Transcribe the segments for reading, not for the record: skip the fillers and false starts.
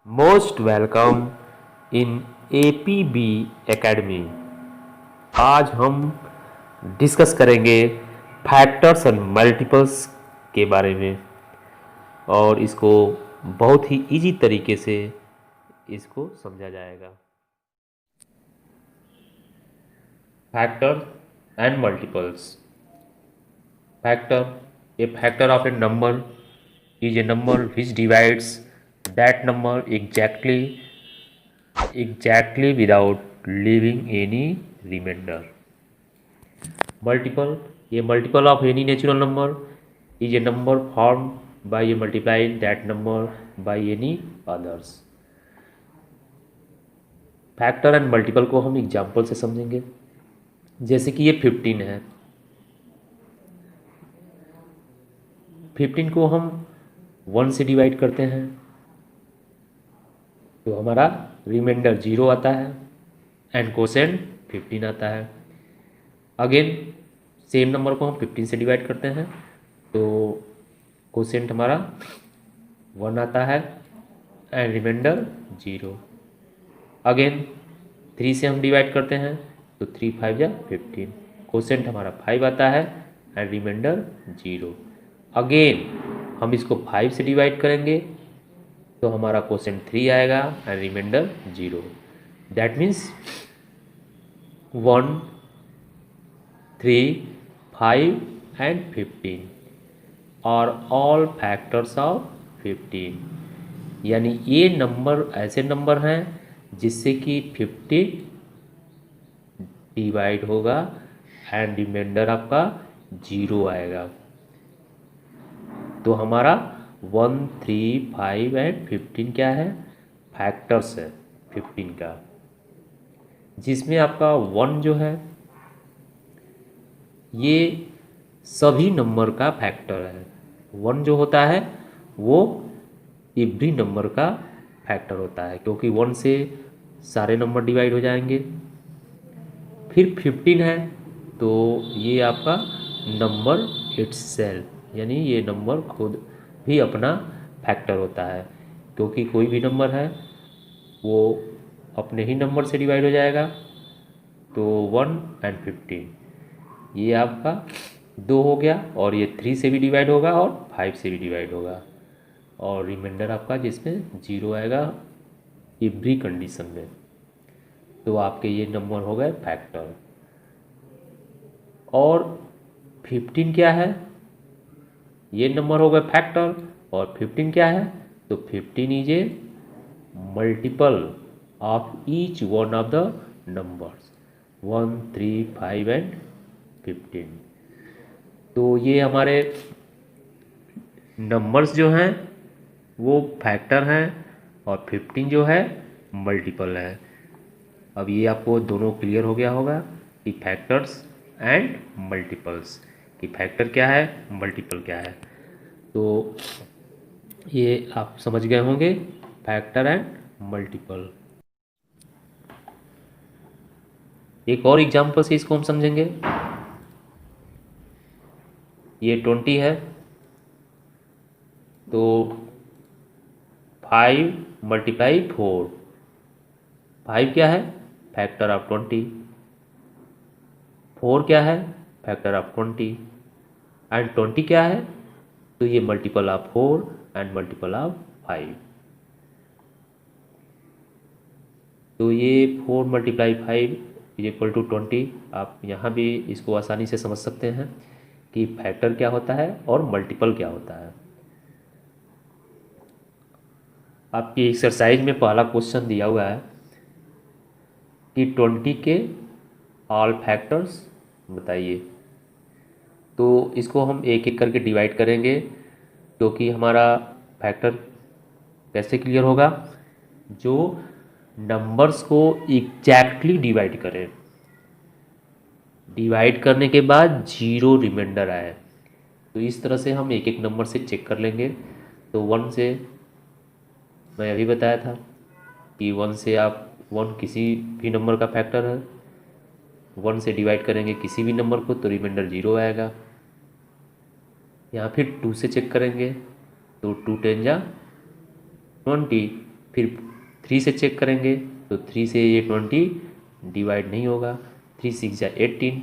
Most welcome in APB academy. आज हम discuss करेंगे फैक्टर्स एंड मल्टीपल्स के बारे में और इसको बहुत ही इजी तरीके से इसको समझा जाएगा। Factor and multiples. Factor, a factor of a number is a number which divides that number exactly without leaving any remainder. Multiple, a multiple of any natural number is a number formed by a multiplying that number by any others. Factor and multiple को हम example से समझेंगे। जैसे कि ये 15 है, 15 को हम 1 से डिवाइड करते हैं तो हमारा रिमाइंडर 0 आता है एंड कोसेंट 15 आता है। अगेन सेम नंबर को हम 15 से डिवाइड करते हैं तो कोसेंट हमारा 1 आता है एंड रिमाइंडर 0। अगेन 3 से हम डिवाइड करते हैं तो 3 5 या 15, कोसेंट हमारा 5 आता है एंड रिमाइंडर 0। अगेन हम इसको 5 से डिवाइड करेंगे तो हमारा कोसेंट 3 आएगा and remainder 0। That means 1 3 5 and 15 are all factors of 15। यानी ये नंबर ऐसे नंबर हैं जिससे कि 15 डिवाइड होगा एंड रिमाइंडर आपका 0 आएगा। तो हमारा 1 3 5 एंड 15 क्या है? फैक्टर्स है 15 का, जिसमें आपका 1 जो है ये सभी नंबर का फैक्टर है। 1 जो होता है वो एवरी नंबर का फैक्टर होता है, क्योंकि 1 से सारे नंबर डिवाइड हो जाएंगे। फिर 15 है तो ये आपका नंबर इट्सेल्फ, यानी ये नंबर खुद भी अपना फैक्टर होता है, क्योंकि कोई भी नंबर है वो अपने ही नंबर से डिवाइड हो जाएगा। तो 1 एंड 15 ये आपका 2 हो गया, और ये 3 से भी डिवाइड होगा और 5 से भी डिवाइड होगा, और रिमाइंडर आपका जिसमें 0 आएगा एवरी कंडीशन में। तो आपके ये नंबर हो गए फैक्टर। और 15 क्या है? ये नंबर हो गए फैक्टर। और 15 क्या है? तो 15 is a multiple of each one of the numbers 1 3 5 and 15। तो ये हमारे नंबर्स जो हैं वो फैक्टर हैं और 15 जो है मल्टीपल है। अब ये आपको दोनों क्लियर हो गया होगा कि फैक्टर्स एंड मल्टीपल्स, कि फैक्टर क्या है, मल्टीपल क्या है। तो ये आप समझ गए होंगे फैक्टर एंड मल्टीपल। एक और एग्जांपल से इसको हम समझेंगे। ये 20 है तो 5 मल्टीप्लाई 4, 5 क्या है? Factor of 20। 4 क्या है? Factor of 20। एंड 20 क्या है? तो ये multiple of 4 and multiple of 5। तो ये 4 मल्टीप्लाई 5 इज इक्वल टू 20। आप यहाँ भी इसको आसानी से समझ सकते हैं कि फैक्टर क्या होता है और मल्टीपल क्या होता है। आपकी एक्सरसाइज में पहला क्वेश्चन दिया हुआ है कि 20 के ऑल फैक्टर्स बताइए। तो इसको हम एक एक करके डिवाइड करेंगे, क्योंकि हमारा फैक्टर कैसे क्लियर होगा? जो नंबर्स को एग्जैक्टली डिवाइड करें, डिवाइड करने के बाद 0 रिमाइंडर आए। तो इस तरह से हम एक एक नंबर से चेक कर लेंगे। तो 1 से मैं अभी बताया था कि 1 से आप 1 किसी भी नंबर का फैक्टर है। 1 से डिवाइड करेंगे किसी भी नंबर को तो रिमाइंडर 0 आएगा। यहाँ फिर 2 से चेक करेंगे तो 2 10 जा 20, फिर 3 से चेक करेंगे तो 3 से ये 20 डिवाइड नहीं होगा, 3 6 या 18,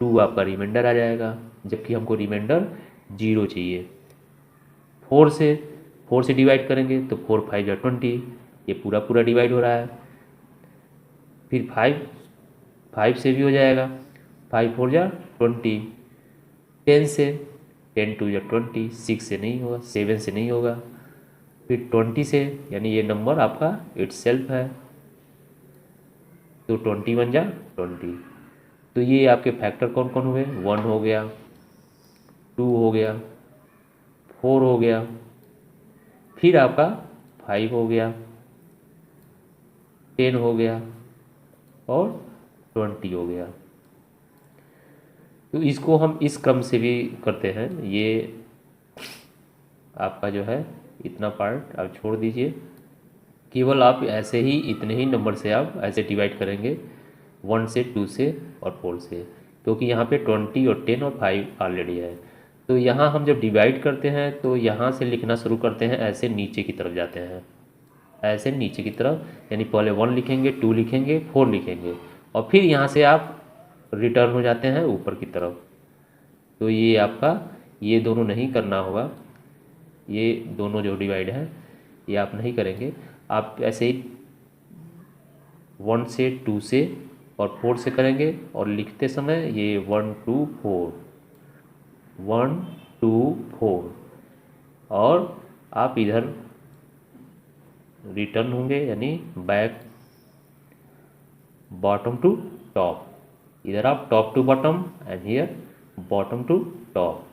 2 आपका रिमाइंडर आ जाएगा, जबकि हमको रिमाइंडर 0 चाहिए। 4 से डिवाइड करेंगे तो 4 5 या 20, ये पूरा पूरा डिवाइड हो रहा है। फिर 5 से भी हो जाएगा, 5 4 या 20, 10 से 10 2 या 20, 6 से नहीं होगा, 7 से नहीं होगा, फिर 20 से, यानी ये नंबर आपका इटसेल्फ है, तो 21 या 20। तो ये आपके फैक्टर कौन कौन हुए, 1 हो गया, 2 हो गया, 4 हो गया, फिर आपका 5 हो गया, 10 हो गया और 20 हो गया। तो इसको हम इस क्रम से भी करते हैं। ये आपका जो है इतना पार्ट आप छोड़ दीजिए, केवल आप ऐसे ही इतने ही नंबर से आप ऐसे डिवाइड करेंगे, 1 से, 2 से और 4 से, क्योंकि यहाँ पे 20 और 10 और 5 ऑलरेडी है। तो यहाँ हम जब डिवाइड करते हैं तो यहाँ से लिखना शुरू करते हैं, ऐसे नीचे की तरफ जाते हैं, ऐसे नीचे की तरफ, यानी पहले 1 लिखेंगे, 2 लिखेंगे, 4 लिखेंगे और फिर यहाँ से आप रिटर्न हो जाते हैं ऊपर की तरफ। तो ये आपका, ये दोनों नहीं करना होगा, ये दोनों जो डिवाइड है ये आप नहीं करेंगे, आप ऐसे ही 1 से, 2 से और 4 से करेंगे और लिखते समय ये 1 2 4 1 2 4 और आप इधर रिटर्न होंगे, यानी बैक बॉटम टू टॉप, इधर आप top to bottom and here bottom to top.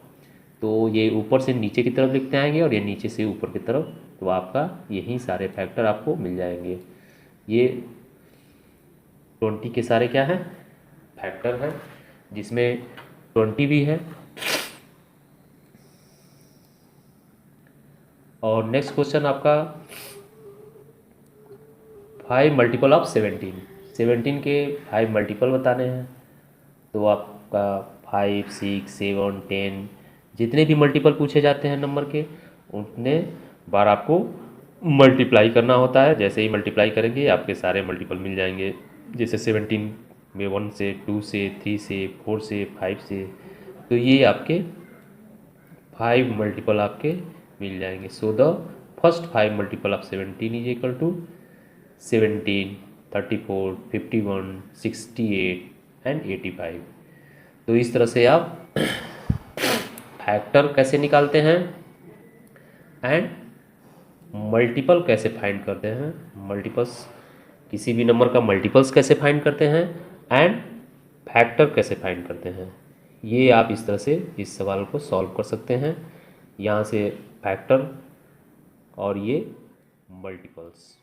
तो ये ऊपर से नीचे की तरफ लिखते आएंगे और ये नीचे से ऊपर की तरफ, तो आपका यही सारे फैक्टर आपको मिल जाएंगे। ये 20 के सारे क्या हैं, फैक्टर हैं, जिसमें 20 भी है। और नेक्स्ट क्वेश्चन आपका 5 मल्टीपल ऑफ 17 के 5 मल्टीपल बताने हैं। तो आपका 5 6 7 10 जितने भी मल्टीपल पूछे जाते हैं नंबर के, उतने बार आपको मल्टीप्लाई करना होता है। जैसे ही मल्टीप्लाई करेंगे आपके सारे मल्टीपल मिल जाएंगे। जैसे 17 में 1 से, 2 से, 3 से, 4 से, 5 से, तो ये आपके 5 मल्टीपल आपके मिल जाएंगे। So the first 5 multiple of 17 is equal to 17 34 51 68 and 85। तो इस तरह से आप फैक्टर कैसे निकालते हैं एंड मल्टीपल कैसे फाइंड करते हैं, मल्टीपल्स, किसी भी नंबर का मल्टीपल्स कैसे फाइंड करते हैं एंड फैक्टर कैसे फाइंड करते हैं, ये आप इस तरह से इस सवाल को सॉल्व कर सकते हैं। यहाँ से फैक्टर और ये मल्टीपल्स।